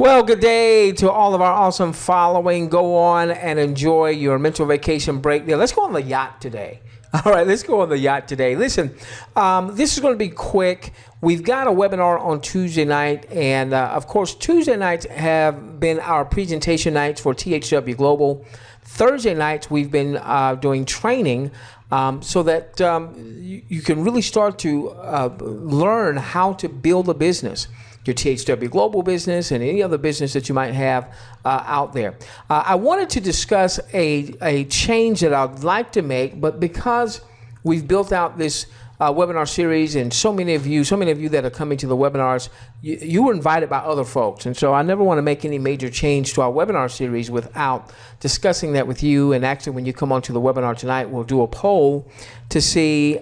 Well, good day to all of our awesome following. Go on and enjoy your mental vacation break. Now, let's go on the yacht today. All right, let's go on the yacht today. Listen, this is going to be quick. We've got a webinar on Tuesday night, and of course, Tuesday nights have been our presentation nights for THW Global. Thursday nights, we've been doing training so that you can really start to learn how to build a business, your THW Global business and any other business that you might have out there. I wanted to discuss a change that I'd like to make, but because we've built out this webinar series, and so many of you that are coming to the webinars, you were invited by other folks, and so I never want to make any major change to our webinar series without discussing that with you. And actually, when you come onto the webinar tonight, we'll do a poll to see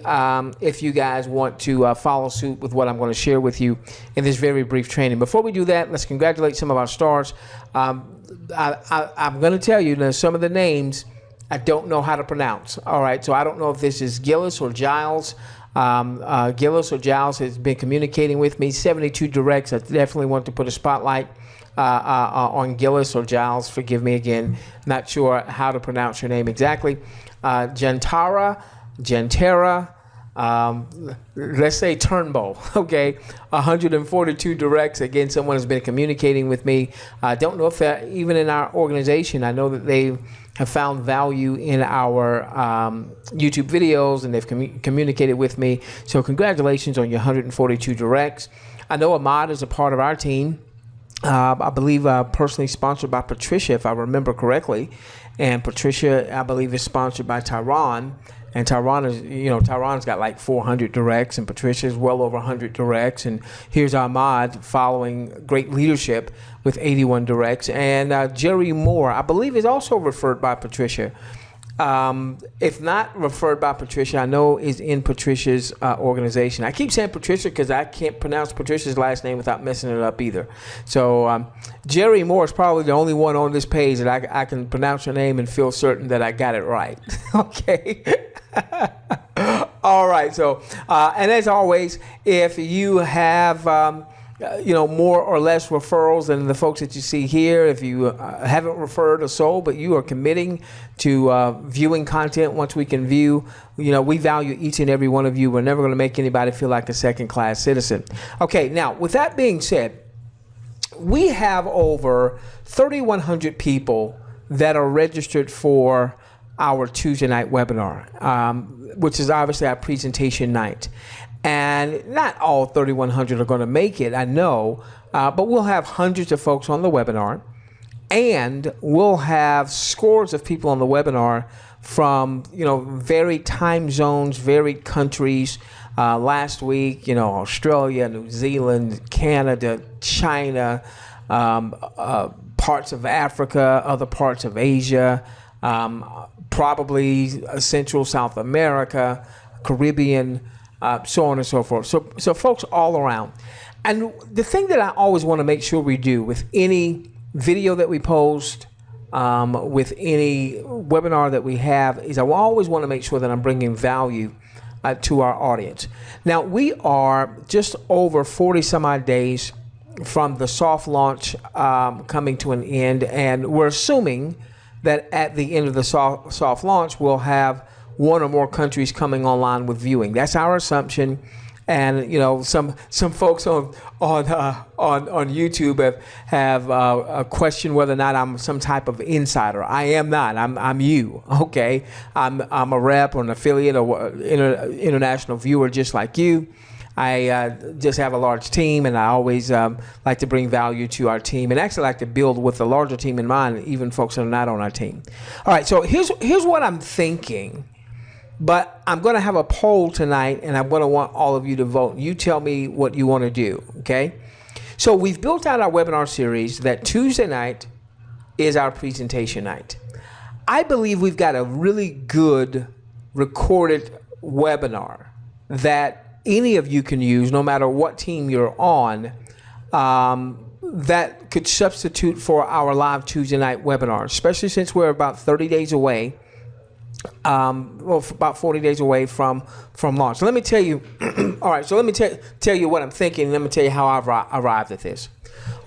if you guys want to follow suit with what I'm going to share with you in this very brief training. Before we do that, let's congratulate some of our stars. I'm going to tell you some of the names I don't know how to pronounce. All right, so I don't know if this is Gillis or Giles. Gillis or Giles has been communicating with me. 72 directs. I definitely want to put a spotlight on Gillis or Giles. Forgive me again. Not sure how to pronounce your name exactly. Gentera, let's say Turnbow, okay, 142 directs. Again, someone has been communicating with me. I don't know if they're even in our organization. I know that they have found value in our YouTube videos, and they've communicated with me. So congratulations on your 142 directs. I know Ahmad is a part of our team. I believe personally sponsored by Patricia, if I remember correctly. And Patricia, I believe, is sponsored by Tyron. And Tyron's got like 400 directs, and Patricia's well over 100 directs. And here's Ahmad following great leadership with 81 directs. And Jerry Moore, I believe, is also referred by Patricia. If not referred by Patricia, I know is in Patricia's organization. I keep saying Patricia because I can't pronounce Patricia's last name without messing it up either. So Jerry Moore is probably the only one on this page that I can pronounce her name and feel certain that I got it right. Okay. All right. So, and as always, if you have more or less referrals than the folks that you see here, if you haven't referred a soul, but you are committing to viewing content once we can view, we value each and every one of you. We're never going to make anybody feel like a second-class citizen. Okay, now, with that being said, we have over 3,100 people that are registered for our Tuesday night webinar, which is obviously our presentation night. And not all 3,100 are going to make it, I know, but we'll have hundreds of folks on the webinar, and we'll have scores of people on the webinar from, varied time zones, varied countries. Last week, Australia, New Zealand, Canada, China, parts of Africa, other parts of Asia, probably Central South America, Caribbean, so on and so forth. So folks all around. And the thing that I always want to make sure we do with any video that we post, with any webinar that we have, is I always want to make sure that I'm bringing value to our audience. Now, we are just over 40 some odd days from the soft launch coming to an end, and we're assuming that at the end of the soft launch, we'll have one or more countries coming online with viewing. That's our assumption. And some folks on YouTube have questioned whether or not I'm some type of insider. I am not. I'm you. Okay. I'm a rep or an affiliate or international viewer just like you. I just have a large team, and I always like to bring value to our team, and actually like to build with a larger team in mind, even folks that are not on our team. All right. So here's what I'm thinking. But I'm going to have a poll tonight, and I'm going to want all of you to vote. You tell me what you want to do, okay? So we've built out our webinar series that Tuesday night is our presentation night. I believe we've got a really good recorded webinar that any of you can use, no matter what team you're on, that could substitute for our live Tuesday night webinar, especially since we're about 30 days away Well, about 40 days away from launch. So let me tell you. All right. So let me tell you what I'm thinking. Let me tell you how I've arrived at this.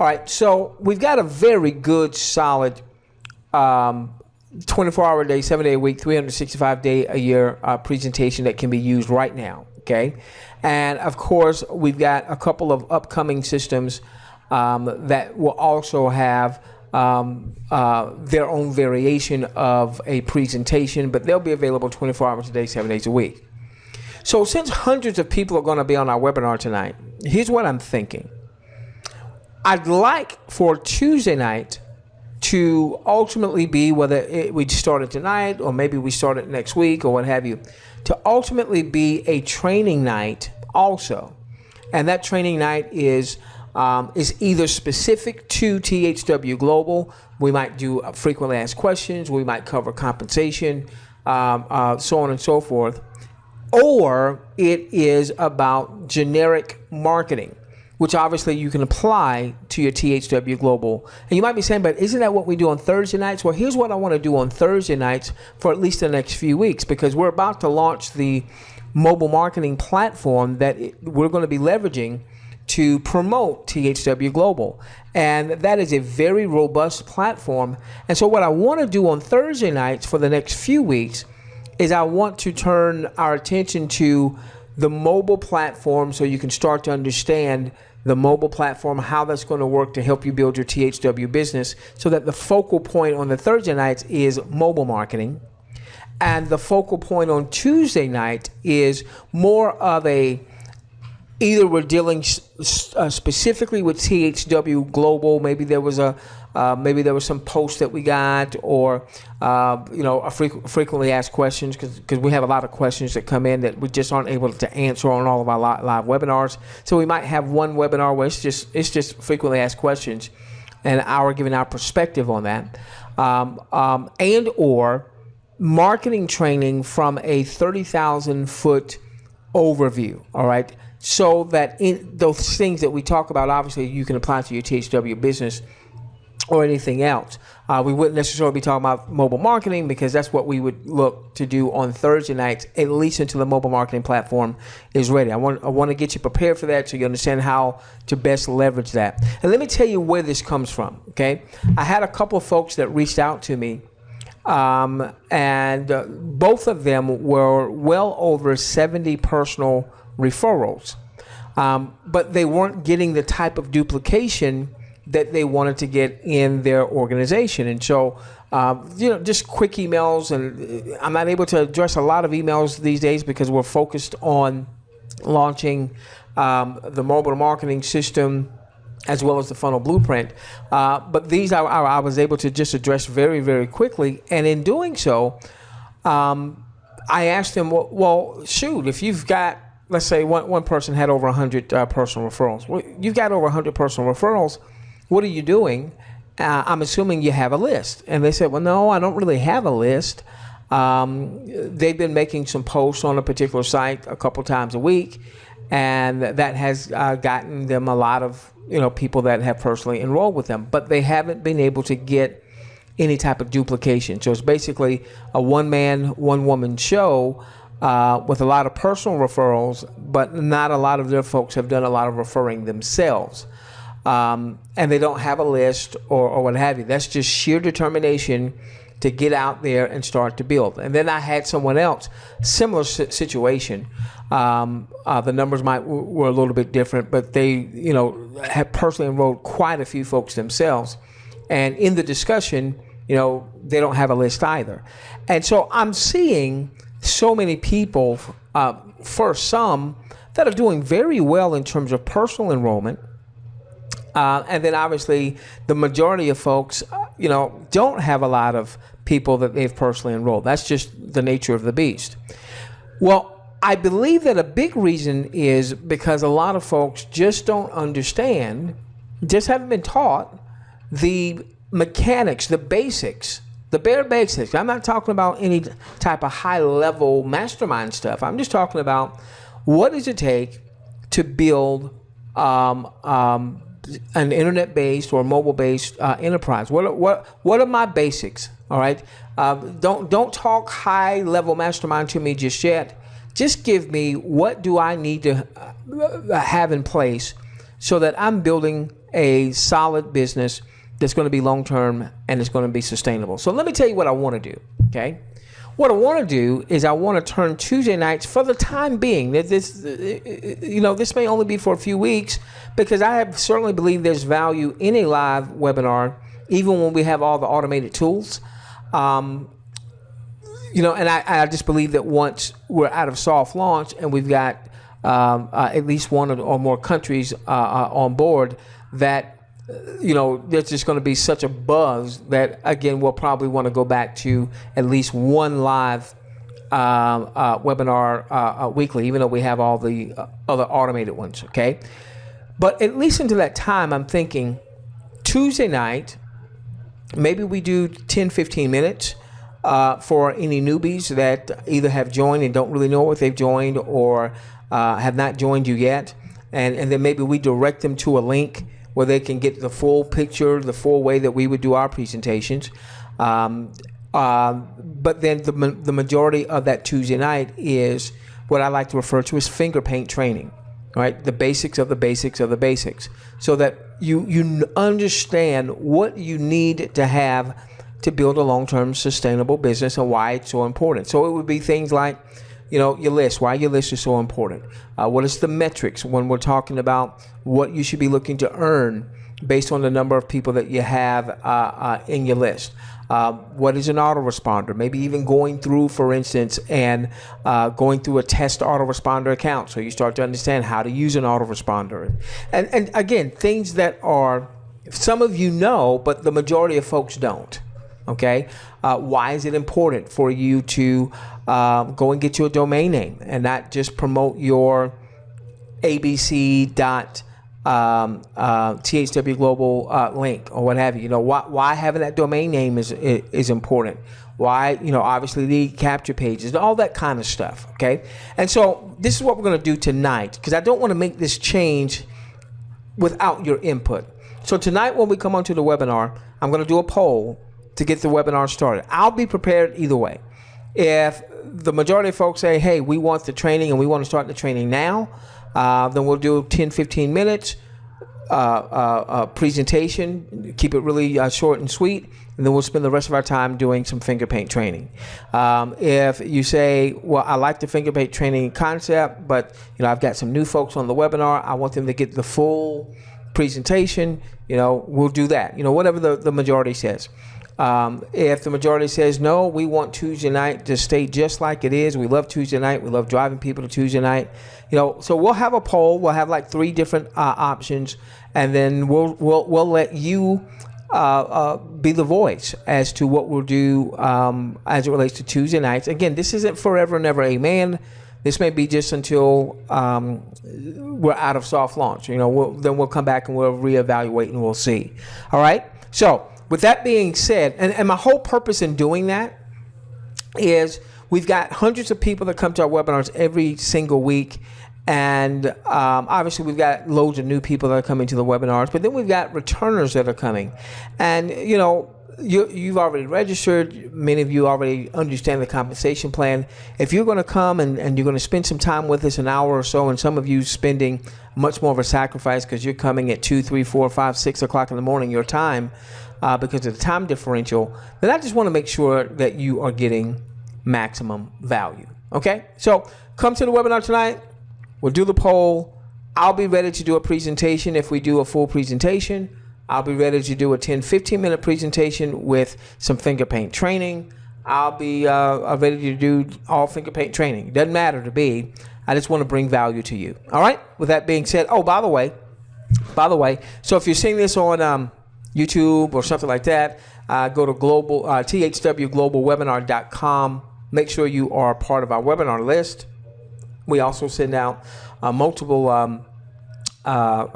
All right. So we've got a very good, solid 24-hour day, 7-day a week, 365-day a year presentation that can be used right now. Okay. And of course, we've got a couple of upcoming systems that will also have their own variation of a presentation, but they'll be available 24 hours a day, 7 days a week. So since hundreds of people are going to be on our webinar tonight, here's what I'm thinking. I'd like for Tuesday night to ultimately be, whether we start it tonight or maybe we start it next week or what have you, to ultimately be a training night also. And that training night is either specific to THW Global. We might do frequently asked questions. We might cover compensation, so on and so forth. Or it is about generic marketing, which obviously you can apply to your THW Global. And you might be saying, but isn't that what we do on Thursday nights? Well, here's what I want to do on Thursday nights for at least the next few weeks, because we're about to launch the mobile marketing platform that we're going to be leveraging to promote THW Global. And that is a very robust platform. And so what I want to do on Thursday nights for the next few weeks is I want to turn our attention to the mobile platform so you can start to understand the mobile platform, how that's going to work to help you build your THW business, so that the focal point on the Thursday nights is mobile marketing. And the focal point on Tuesday night is more of either we're dealing specifically with THW Global. Maybe there was some post that we got, or a frequently asked questions, because we have a lot of questions that come in that we just aren't able to answer on all of our live webinars. So we might have one webinar where it's just frequently asked questions, and giving our perspective on that, and or marketing training from a 30,000-foot overview. All right. So that in those things that we talk about, obviously you can apply to your THW business or anything else. We wouldn't necessarily be talking about mobile marketing, because that's what we would look to do on Thursday nights, at least until the mobile marketing platform is ready. I want to get you prepared for that so you understand how to best leverage that. And let me tell you where this comes from, okay? I had a couple of folks that reached out to me, and both of them were well over 70 personal referrals, but they weren't getting the type of duplication that they wanted to get in their organization. And so, just quick emails, and I'm not able to address a lot of emails these days because we're focused on launching the mobile marketing system as well as the funnel blueprint. But these I was able to just address very, very quickly. And in doing so, I asked them, well, shoot, if you've got, let's say one person had over 100 personal referrals. Well, you've got over 100 personal referrals. What are you doing? I'm assuming you have a list. And they said, well, no, I don't really have a list. They've been making some posts on a particular site a couple times a week, and that has gotten them a lot of people that have personally enrolled with them. But they haven't been able to get any type of duplication. So it's basically a one-man, one-woman show with a lot of personal referrals, but not a lot of their folks have done a lot of referring themselves. And they don't have a list or what have you. That's just sheer determination to get out there and start to build. And then I had someone else, similar situation. The numbers were a little bit different, but they, have personally enrolled quite a few folks themselves. And in the discussion, they don't have a list either. And so I'm seeing so many people, first some that are doing very well in terms of personal enrollment. And then obviously the majority of folks, don't have a lot of people that they've personally enrolled. That's just the nature of the beast. Well, I believe that a big reason is because a lot of folks just don't understand, just haven't been taught the mechanics, the basics, the bare basics. I'm not talking about any type of high-level mastermind stuff. I'm just talking about what does it take to build an internet-based or mobile-based enterprise? What are my basics? All right. Don't talk high-level mastermind to me just yet. Just give me what do I need to have in place so that I'm building a solid business that's going to be long-term and it's going to be sustainable. So let me tell you what I want to do. Okay. What I want to do is I want to turn Tuesday nights for the time being. This may only be for a few weeks because I have certainly believe there's value in a live webinar, even when we have all the automated tools. And I just believe that once we're out of soft launch and we've got at least one or more countries on board, that there's just going to be such a buzz that, again, we'll probably want to go back to at least one live webinar weekly, even though we have all the other automated ones, okay? But at least until that time, I'm thinking Tuesday night, maybe we do 10, 15 minutes for any newbies that either have joined and don't really know what they've joined or have not joined you yet. And then maybe we direct them to a link where they can get the full picture, the full way that we would do our presentations. But then the majority of that Tuesday night is what I like to refer to as finger paint training, right? The basics of the basics of the basics, so that you understand what you need to have to build a long-term sustainable business and why it's so important. So it would be things like, your list, why your list is so important. What is the metrics when we're talking about what you should be looking to earn based on the number of people that you have in your list? What is an autoresponder? Maybe even going through, for instance, and going through a test autoresponder account, so you start to understand how to use an autoresponder. And again, things that are, some of you know, but the majority of folks don't. Okay, why is it important for you to go and get you a domain name and not just promote your abc.THW Global link or what have you? Why having that domain name is important. Why, obviously the capture pages, all that kind of stuff. Okay, and so this is what we're going to do tonight, because I don't want to make this change without your input. So tonight when we come onto the webinar, I'm going to do a poll to get the webinar started. I'll be prepared either way. If the majority of folks say, hey, we want the training and we want to start the training now, then we'll do 10, 15 minutes presentation, keep it really short and sweet, and then we'll spend the rest of our time doing some finger paint training. If you say, well, I like the finger paint training concept, but I've got some new folks on the webinar, I want them to get the full presentation, we'll do that. Whatever the majority says. If the majority says, no, we want Tuesday night to stay just like it is. We love Tuesday night. We love driving people to Tuesday night. So we'll have a poll. We'll have like 3 different options, and then we'll let you be the voice as to what we'll do as it relates to Tuesday nights. Again, this isn't forever and ever, amen. This may be just until we're out of soft launch. Then we'll come back and we'll reevaluate and we'll see. All right. So with that being said, and my whole purpose in doing that is we've got hundreds of people that come to our webinars every single week. And obviously we've got loads of new people that are coming to the webinars, but then we've got returners that are coming. And, you've already registered. Many of you already understand the compensation plan. If you're going to come and you're going to spend some time with us, an hour or so, and some of you spending much more of a sacrifice because you're coming at 2, 3, 4, 5, 6 o'clock in the morning, your time, because of the time differential, then I just want to make sure that you are getting maximum value. Okay? So come to the webinar tonight. We'll do the poll. I'll be ready to do a presentation if we do a full presentation. I'll be ready to do a 10, 15-minute presentation with some finger paint training. I'll be ready to do all finger paint training. It doesn't matter to me. I just want to bring value to you. All right? With that being said, by the way, so if you're seeing this on YouTube or something like that, go to THWGlobalWebinar.com. Make sure you are part of our webinar list. We also send out multiple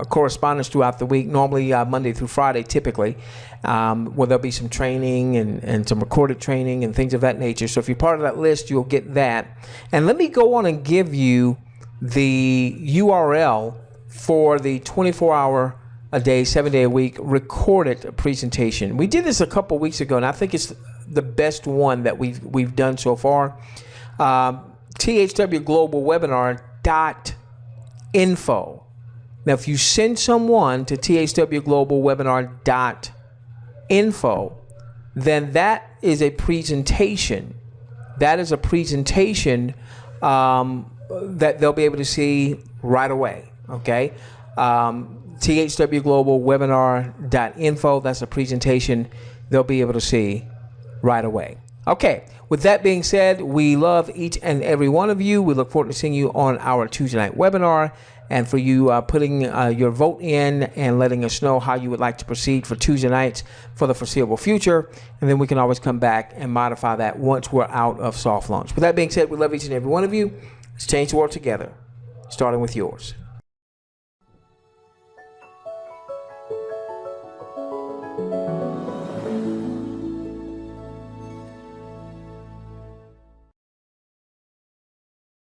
correspondence throughout the week, normally Monday through Friday, typically, where there'll be some training and some recorded training and things of that nature. So if you're part of that list, you'll get that. And let me go on and give you the URL for the 24-hour a day, 7 day a week, recorded presentation. We did this a couple weeks ago, and I think it's the best one that we've done so far. THW Global Webinar.info. Now, if you send someone to THW Global Webinar.info, then that is a presentation. That is a presentation that they'll be able to see right away. Okay. THW Global Webinar.info. That's a presentation they'll be able to see right away. Okay. With that being said, we love each and every one of you. We look forward to seeing you on our Tuesday night webinar, and for you putting your vote in and letting us know how you would like to proceed for Tuesday nights for the foreseeable future. And then we can always come back and modify that once we're out of soft launch. With that being said, we love each and every one of you. Let's change the world together, starting with yours.